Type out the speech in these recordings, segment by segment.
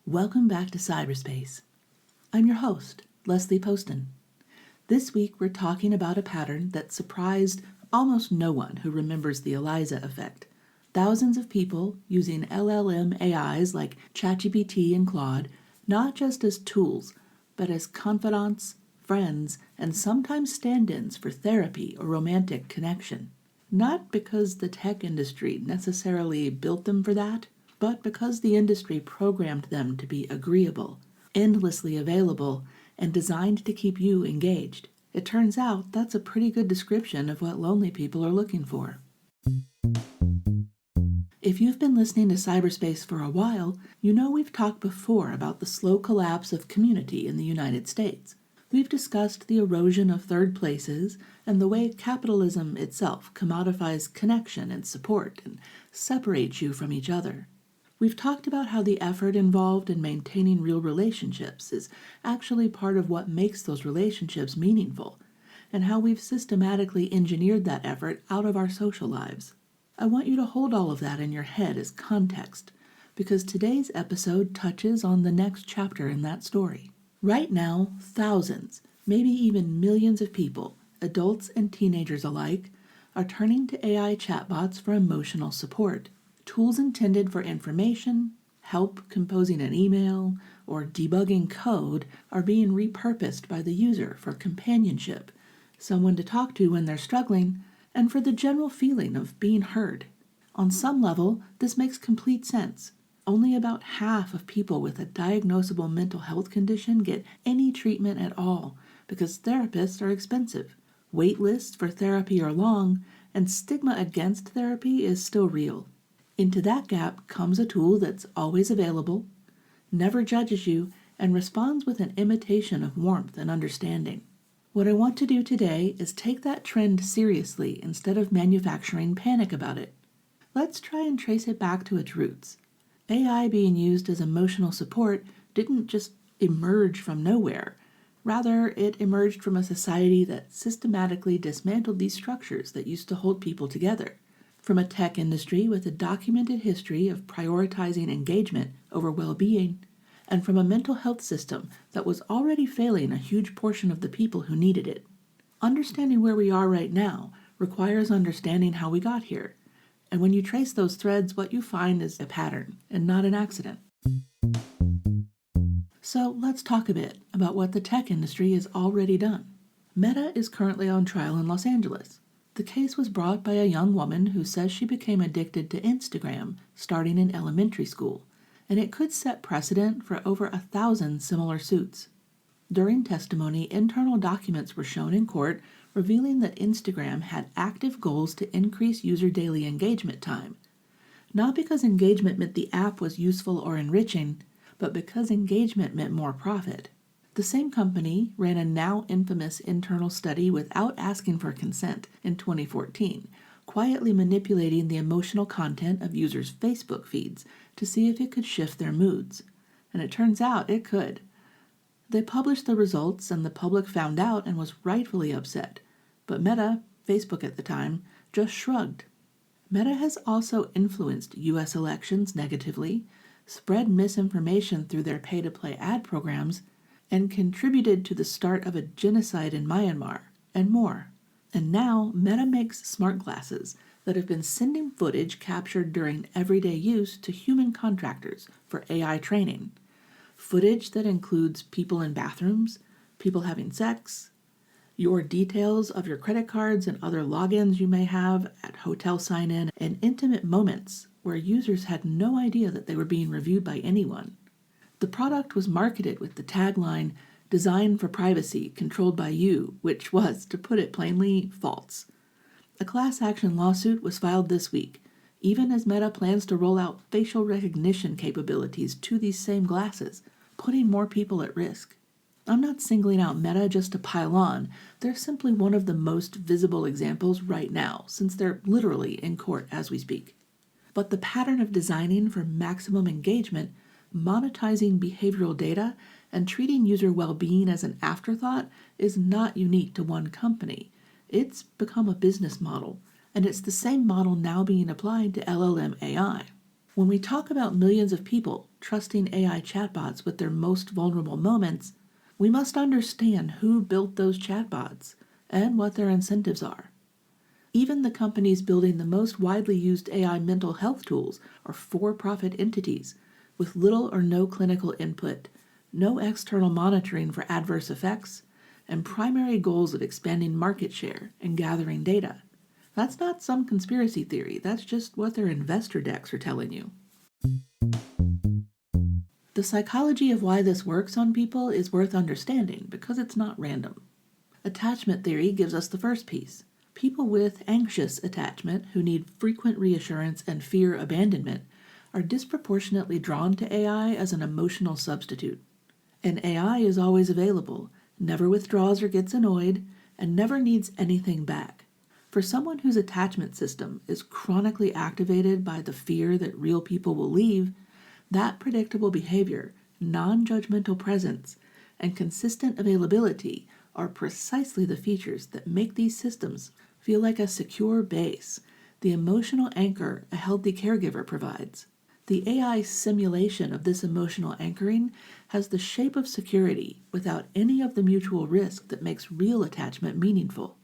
Welcome back to cyberspace. I'm your host, Leslie Poston. This week we're talking about a pattern that surprised almost no one who remembers the Eliza effect. Thousands of people using LLM AIs like ChatGPT and Claude, not just as tools, but as confidants, friends, and sometimes stand-ins for therapy or romantic connection. Not because the tech industry necessarily built them for that, but because the industry programmed them to be agreeable, endlessly available, and designed to keep you engaged. It turns out that's a pretty good description of what lonely people are looking for. If you've been listening to cyberspace for a while, you know we've talked before about the slow collapse of community in the United States. We've discussed the erosion of third places and the way capitalism itself commodifies connection and support and separates you from each other. We've talked about how the effort involved in maintaining real relationships is actually part of what makes those relationships meaningful, and how we've systematically engineered that effort out of our social lives. I want you to hold all of that in your head as context, because today's episode touches on the next chapter in that story. Right now, thousands, maybe even millions of people, adults and teenagers alike, are turning to AI chatbots for emotional support. Tools intended for information, help composing an email, or debugging code are being repurposed by the user for companionship, someone to talk to when they're struggling, and for the general feeling of being heard. On some level, this makes complete sense. Only about half of people with a diagnosable mental health condition get any treatment at all because therapists are expensive. Wait lists for therapy are long, and stigma against therapy is still real. Into that gap comes a tool that's always available, never judges you, and responds with an imitation of warmth and understanding. What I want to do today is take that trend seriously instead of manufacturing panic about it. Let's try and trace it back to its roots. AI being used as emotional support didn't just emerge from nowhere. Rather, it emerged from a society that systematically dismantled these structures that used to hold people together. From a tech industry with a documented history of prioritizing engagement over well-being, and from a mental health system that was already failing a huge portion of the people who needed it. Understanding where we are right now requires understanding how we got here. And when you trace those threads, what you find is a pattern and not an accident. So let's talk a bit about what the tech industry has already done. Meta is currently on trial in Los Angeles. The case was brought by a young woman who says she became addicted to Instagram starting in elementary school, and it could set precedent for over 1,000 similar suits. During testimony, internal documents were shown in court revealing that Instagram had active goals to increase user daily engagement time, not because engagement meant the app was useful or enriching, but because engagement meant more profit. The same company ran a now infamous internal study without asking for consent in 2014, quietly manipulating the emotional content of users' Facebook feeds to see if it could shift their moods. And it turns out it could. They published the results and the public found out and was rightfully upset. But Meta, Facebook at the time, just shrugged. Meta has also influenced U.S. elections negatively, spread misinformation through their pay-to-play ad programs, and contributed to the start of a genocide in Myanmar, and more. And now Meta makes smart glasses that have been sending footage captured during everyday use to human contractors for AI training. Footage that includes people in bathrooms, people having sex, your details of your credit cards and other logins you may have at hotel sign-in, and intimate moments where users had no idea that they were being reviewed by anyone. The product was marketed with the tagline, "Designed for privacy, controlled by you," which was, to put it plainly, false. A class action lawsuit was filed this week, even as Meta plans to roll out facial recognition capabilities to these same glasses, putting more people at risk. I'm not singling out Meta just to pile on. They're simply one of the most visible examples right now, since they're literally in court as we speak. But the pattern of designing for maximum engagement, monetizing behavioral data, and treating user well-being as an afterthought is not unique to one company. It's become a business model, and it's the same model now being applied to LLM AI. When we talk about millions of people trusting AI chatbots with their most vulnerable moments, we must understand who built those chatbots and what their incentives are. Even the companies building the most widely used AI mental health tools are for-profit entities with little or no clinical input, no external monitoring for adverse effects, and primary goals of expanding market share and gathering data. That's not some conspiracy theory, that's just what their investor decks are telling you. The psychology of why this works on people is worth understanding because it's not random. Attachment theory gives us the first piece. People with anxious attachment who need frequent reassurance and fear abandonment are disproportionately drawn to AI as an emotional substitute. And AI is always available, never withdraws or gets annoyed, and never needs anything back. For someone whose attachment system is chronically activated by the fear that real people will leave, that predictable behavior, non-judgmental presence, and consistent availability are precisely the features that make these systems feel like a secure base, the emotional anchor a healthy caregiver provides. The AI simulation of this emotional anchoring has the shape of security without any of the mutual risk that makes real attachment meaningful.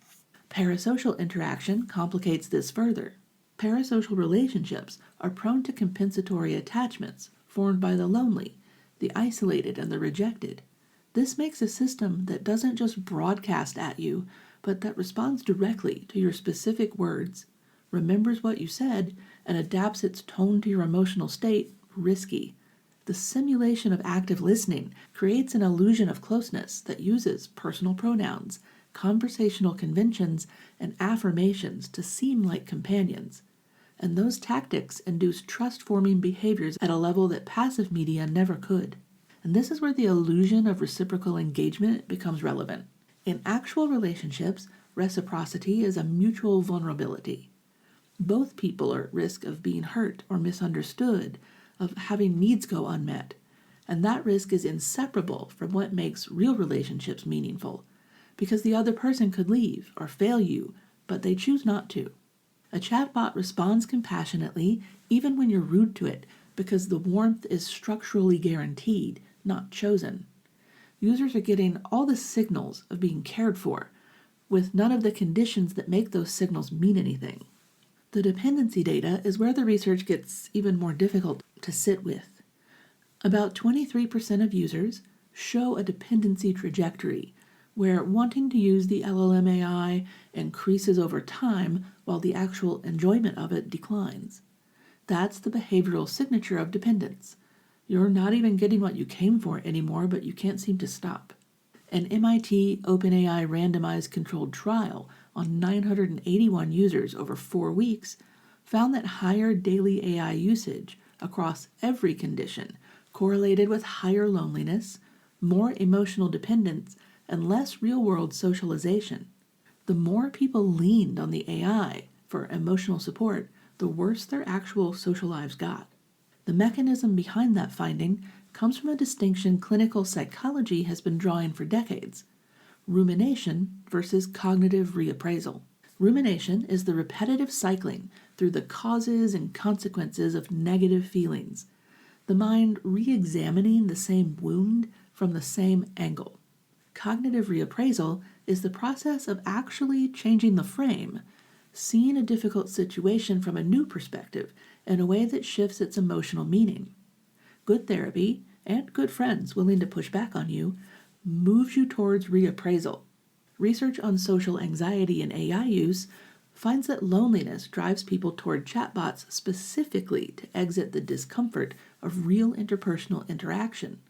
Parasocial interaction complicates this further. Parasocial relationships are prone to compensatory attachments formed by the lonely, the isolated, and the rejected. This makes a system that doesn't just broadcast at you, but that responds directly to your specific words, remembers what you said, and adapts its tone to your emotional state risky. The simulation of active listening creates an illusion of closeness that uses personal pronouns, conversational conventions, and affirmations to seem like companions. And those tactics induce trust-forming behaviors at a level that passive media never could. And this is where the illusion of reciprocal engagement becomes relevant. In actual relationships, reciprocity is a mutual vulnerability. Both people are at risk of being hurt or misunderstood, of having needs go unmet, and that risk is inseparable from what makes real relationships meaningful, because the other person could leave or fail you, but they choose not to. A chatbot responds compassionately even when you're rude to it, because the warmth is structurally guaranteed, not chosen. Users are getting all the signals of being cared for, with none of the conditions that make those signals mean anything. The dependency data is where the research gets even more difficult to sit with. About 23% of users show a dependency trajectory, where wanting to use the LLM AI increases over time while the actual enjoyment of it declines. That's the behavioral signature of dependence. You're not even getting what you came for anymore, but you can't seem to stop. An MIT OpenAI randomized controlled trial on 981 users over 4 weeks found that higher daily AI usage across every condition correlated with higher loneliness, more emotional dependence, and less real-world socialization. The more people leaned on the AI for emotional support, the worse their actual social lives got. The mechanism behind that finding comes from a distinction clinical psychology has been drawing for decades: rumination versus cognitive reappraisal. Rumination is the repetitive cycling through the causes and consequences of negative feelings, the mind re-examining the same wound from the same angle. Cognitive reappraisal is the process of actually changing the frame, seeing a difficult situation from a new perspective in a way that shifts its emotional meaning. Good therapy, and good friends willing to push back on you, moves you towards reappraisal. Research on social anxiety and AI use finds that loneliness drives people toward chatbots specifically to exit the discomfort of real interpersonal interaction.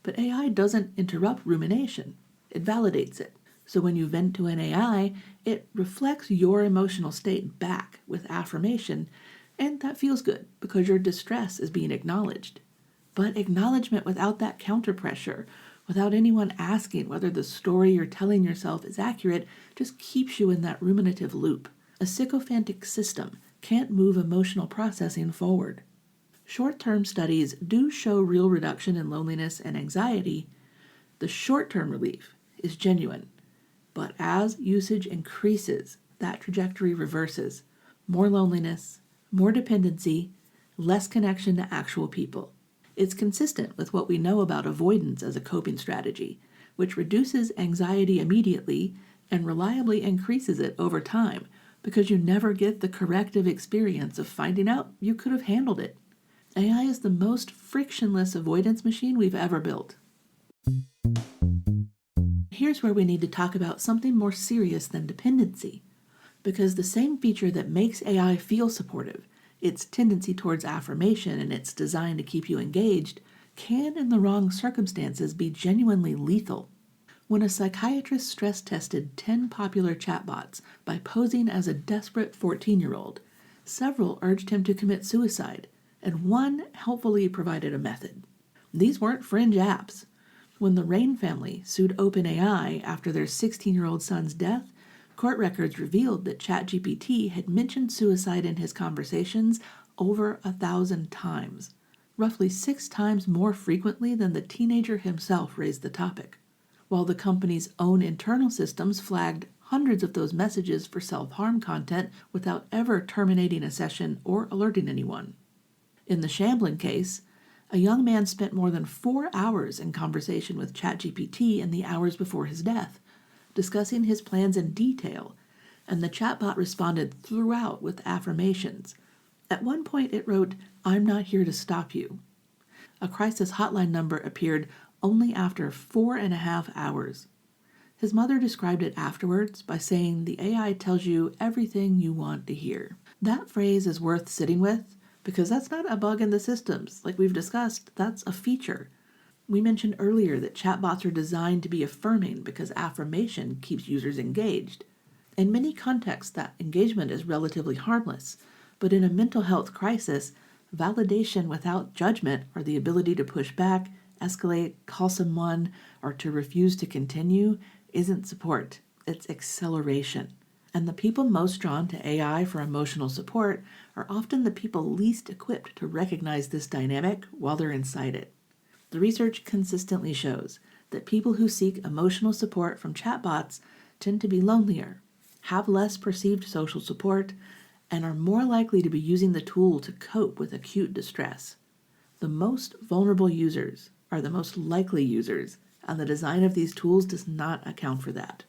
But AI doesn't interrupt rumination, it validates it. So when you vent to an AI, it reflects your emotional state back with affirmation, and that feels good because your distress is being acknowledged. But acknowledgement without that counterpressure, without anyone asking whether the story you're telling yourself is accurate, just keeps you in that ruminative loop. A sycophantic system can't move emotional processing forward. Short-term studies do show real reduction in loneliness and anxiety. The short-term relief is genuine, but as usage increases, that trajectory reverses. More loneliness, more dependency, less connection to actual people. It's consistent with what we know about avoidance as a coping strategy, which reduces anxiety immediately and reliably increases it over time because you never get the corrective experience of finding out you could have handled it. AI is the most frictionless avoidance machine we've ever built. Here's where we need to talk about something more serious than dependency, because the same feature that makes AI feel supportive, its tendency towards affirmation and its design to keep you engaged, can, in the wrong circumstances, be genuinely lethal. When a psychiatrist stress-tested 10 popular chatbots by posing as a desperate 14-year-old, several urged him to commit suicide, and one helpfully provided a method. These weren't fringe apps. When the Rain family sued OpenAI after their 16-year-old son's death, court records revealed that ChatGPT had mentioned suicide in his conversations over 1,000 times, roughly 6 times more frequently than the teenager himself raised the topic, while the company's own internal systems flagged hundreds of those messages for self-harm content without ever terminating a session or alerting anyone. In the Shamblin case, a young man spent more than 4 hours in conversation with ChatGPT in the hours before his death, discussing his plans in detail, and the chatbot responded throughout with affirmations. At one point it wrote, "I'm not here to stop you." A crisis hotline number appeared only after 4.5 hours. His mother described it afterwards by saying the AI tells you everything you want to hear. That phrase is worth sitting with, because that's not a bug in the systems. Like we've discussed, that's a feature. We mentioned earlier that chatbots are designed to be affirming because affirmation keeps users engaged. In many contexts, that engagement is relatively harmless, but in a mental health crisis, validation without judgment, or the ability to push back, escalate, call someone, or to refuse to continue, isn't support. It's acceleration. And the people most drawn to AI for emotional support are often the people least equipped to recognize this dynamic while they're inside it. The research consistently shows that people who seek emotional support from chatbots tend to be lonelier, have less perceived social support, and are more likely to be using the tool to cope with acute distress. The most vulnerable users are the most likely users, and the design of these tools does not account for that.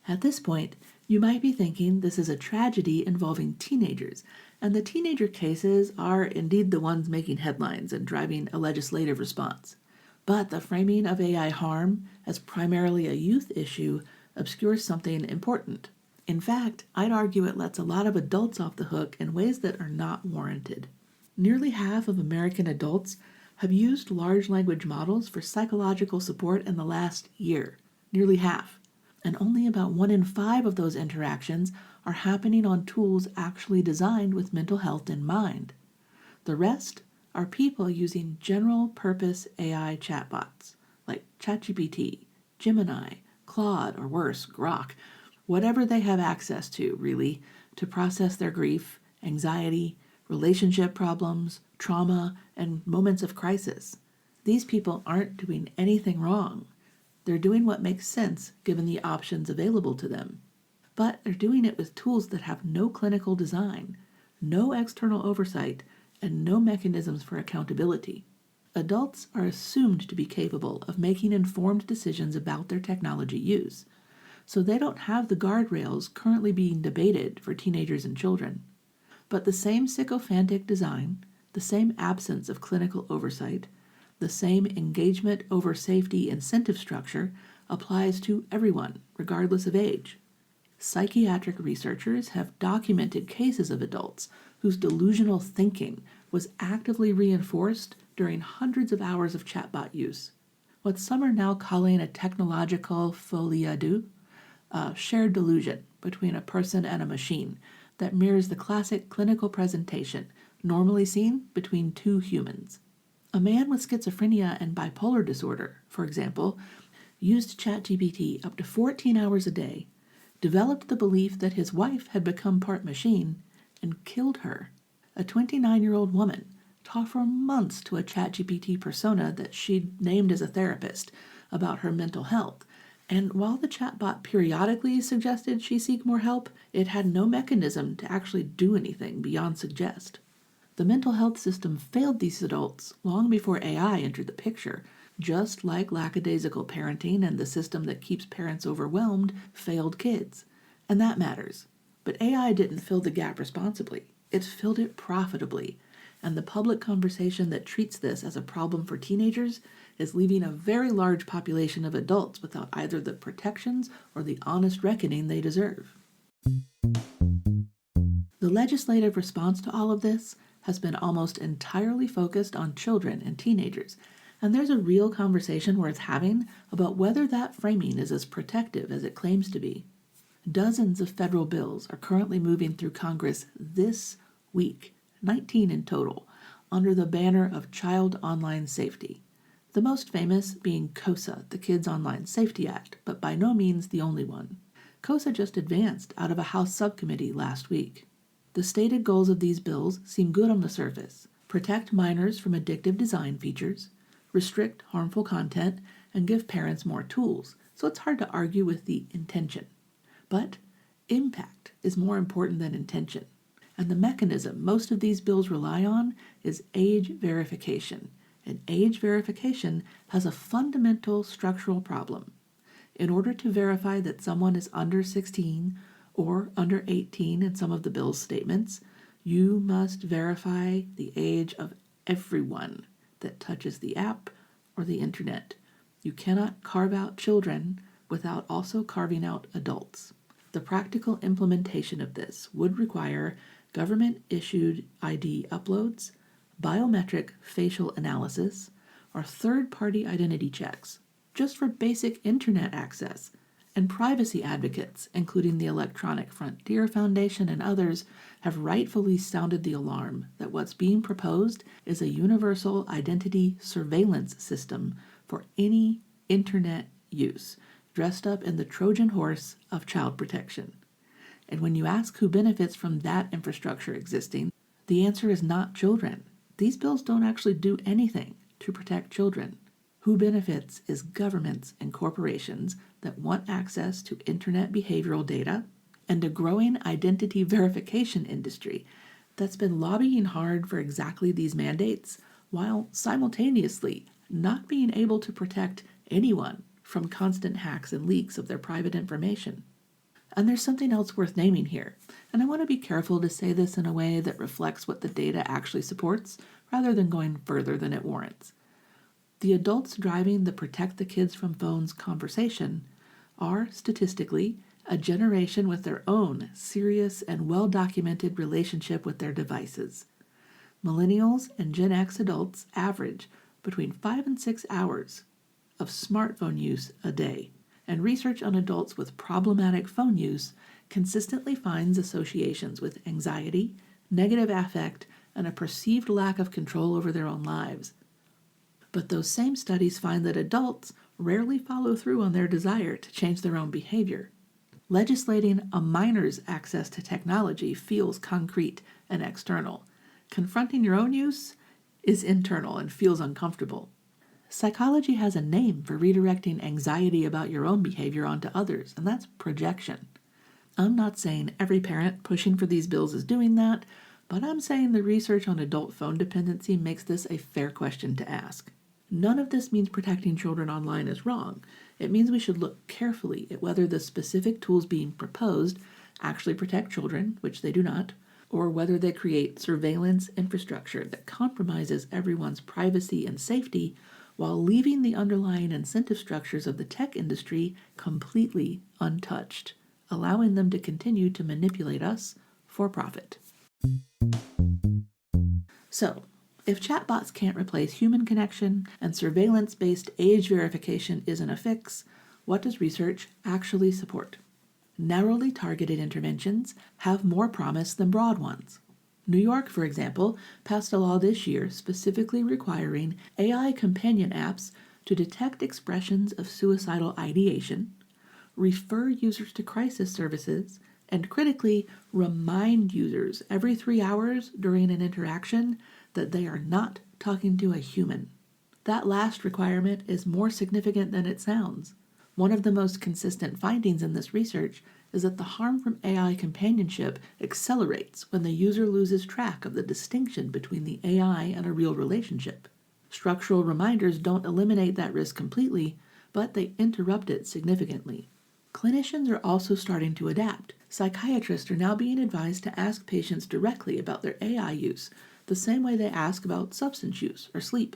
At this point, you might be thinking this is a tragedy involving teenagers, and the teenager cases are indeed the ones making headlines and driving a legislative response. But the framing of AI harm as primarily a youth issue obscures something important. In fact, I'd argue it lets a lot of adults off the hook in ways that are not warranted. Nearly half of American adults have used large language models for psychological support in the last year. Nearly half. And only about 1 in 5 of those interactions are happening on tools actually designed with mental health in mind. The rest are people using general-purpose AI chatbots like ChatGPT, Gemini, Claude, or worse, Grok, whatever they have access to, really, to process their grief, anxiety, relationship problems, trauma, and moments of crisis. These people aren't doing anything wrong. They're doing what makes sense given the options available to them. But they're doing it with tools that have no clinical design, no external oversight, and no mechanisms for accountability. Adults are assumed to be capable of making informed decisions about their technology use, so they don't have the guardrails currently being debated for teenagers and children. But the same sycophantic design, the same absence of clinical oversight, the same engagement over safety incentive structure applies to everyone, regardless of age. Psychiatric researchers have documented cases of adults whose delusional thinking was actively reinforced during hundreds of hours of chatbot use. What some are now calling a technological folie à deux, a shared delusion between a person and a machine that mirrors the classic clinical presentation normally seen between two humans. A man with schizophrenia and bipolar disorder, for example, used ChatGPT up to 14 hours a day, developed the belief that his wife had become part machine, and killed her. A 29-year-old woman talked for months to a ChatGPT persona that she'd named as a therapist about her mental health, and while the chatbot periodically suggested she seek more help, it had no mechanism to actually do anything beyond suggest. The mental health system failed these adults long before AI entered the picture, just like lackadaisical parenting and the system that keeps parents overwhelmed failed kids. And that matters. But AI didn't fill the gap responsibly. It filled it profitably. And the public conversation that treats this as a problem for teenagers is leaving a very large population of adults without either the protections or the honest reckoning they deserve. The legislative response to all of this has been almost entirely focused on children and teenagers, and there's a real conversation worth having about whether that framing is as protective as it claims to be. Dozens of federal bills are currently moving through Congress this week, 19 in total, under the banner of child online safety. The most famous being COSA, the Kids Online Safety Act, but by no means the only one. COSA just advanced out of a House subcommittee last week. The stated goals of these bills seem good on the surface: protect minors from addictive design features, restrict harmful content, and give parents more tools, so it's hard to argue with the intention. But impact is more important than intention, and the mechanism most of these bills rely on is age verification, and age verification has a fundamental structural problem. In order to verify that someone is under 16 or under 18 in some of the bill's statements, you must verify the age of everyone that touches the app or the internet. You cannot carve out children without also carving out adults. The practical implementation of this would require government-issued ID uploads, biometric facial analysis, or third-party identity checks, just for basic internet access, and privacy advocates, including the Electronic Frontier Foundation and others, have rightfully sounded the alarm that what's being proposed is a universal identity surveillance system for any internet use, dressed up in the Trojan horse of child protection. And when you ask who benefits from that infrastructure existing, the answer is not children. These bills don't actually do anything to protect children. Who benefits is governments and corporations that want access to internet behavioral data, and a growing identity verification industry that's been lobbying hard for exactly these mandates while simultaneously not being able to protect anyone from constant hacks and leaks of their private information. And there's something else worth naming here, and I want to be careful to say this in a way that reflects what the data actually supports rather than going further than it warrants. The adults driving the Protect the Kids from Phones conversation are, statistically, a generation with their own serious and well-documented relationship with their devices. Millennials and Gen X adults average between 5 and 6 hours of smartphone use a day, and research on adults with problematic phone use consistently finds associations with anxiety, negative affect, and a perceived lack of control over their own lives. But those same studies find that adults rarely follow through on their desire to change their own behavior. Legislating a minor's access to technology feels concrete and external. Confronting your own use is internal and feels uncomfortable. Psychology has a name for redirecting anxiety about your own behavior onto others, and that's projection. I'm not saying every parent pushing for these bills is doing that, but I'm saying the research on adult phone dependency makes this a fair question to ask. None of this means protecting children online is wrong. It means we should look carefully at whether the specific tools being proposed actually protect children, which they do not, or whether they create surveillance infrastructure that compromises everyone's privacy and safety while leaving the underlying incentive structures of the tech industry completely untouched, allowing them to continue to manipulate us for profit. So, if chatbots can't replace human connection and surveillance-based age verification isn't a fix, what does research actually support? Narrowly targeted interventions have more promise than broad ones. New York, for example, passed a law this year specifically requiring AI companion apps to detect expressions of suicidal ideation, refer users to crisis services, and critically remind users every 3 hours during an interaction that they are not talking to a human. That last requirement is more significant than it sounds. One of the most consistent findings in this research is that the harm from AI companionship accelerates when the user loses track of the distinction between the AI and a real relationship. Structural reminders don't eliminate that risk completely, but they interrupt it significantly. Clinicians are also starting to adapt. Psychiatrists are now being advised to ask patients directly about their AI use, the same way they ask about substance use or sleep.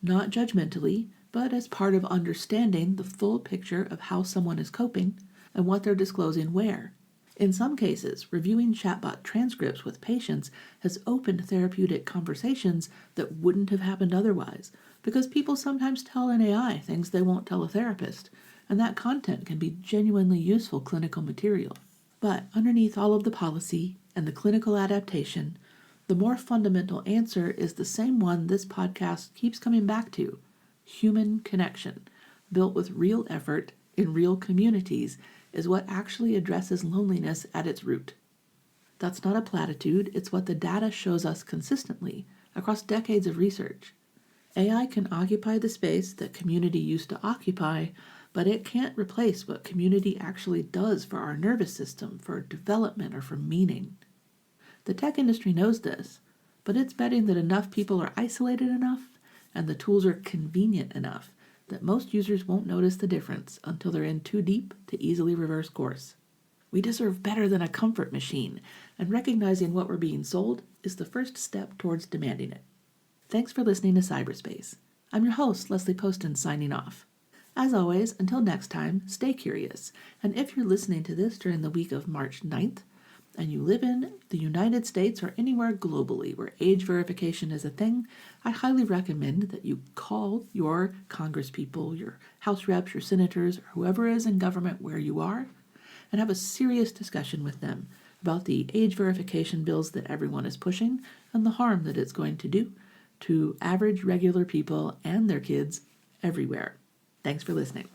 Not judgmentally, but as part of understanding the full picture of how someone is coping and what they're disclosing where. In some cases, reviewing chatbot transcripts with patients has opened therapeutic conversations that wouldn't have happened otherwise, because people sometimes tell an AI things they won't tell a therapist, and that content can be genuinely useful clinical material. But underneath all of the policy and the clinical adaptation, the more fundamental answer is the same one this podcast keeps coming back to: human connection, built with real effort in real communities, is what actually addresses loneliness at its root. That's not a platitude, it's what the data shows us consistently across decades of research. AI can occupy the space that community used to occupy, but it can't replace what community actually does for our nervous system, for development, or for meaning. The tech industry knows this, but it's betting that enough people are isolated enough and the tools are convenient enough that most users won't notice the difference until they're in too deep to easily reverse course. We deserve better than a comfort machine, and recognizing what we're being sold is the first step towards demanding it. Thanks for listening to Cyberspace. I'm your host, Leslie Poston, signing off. As always, until next time, stay curious, and if you're listening to this during the week of March 9th, and you live in the United States or anywhere globally where age verification is a thing, I highly recommend that you call your congresspeople, your house reps, your senators, or whoever is in government where you are, and have a serious discussion with them about the age verification bills that everyone is pushing and the harm that it's going to do to average regular people and their kids everywhere. Thanks for listening.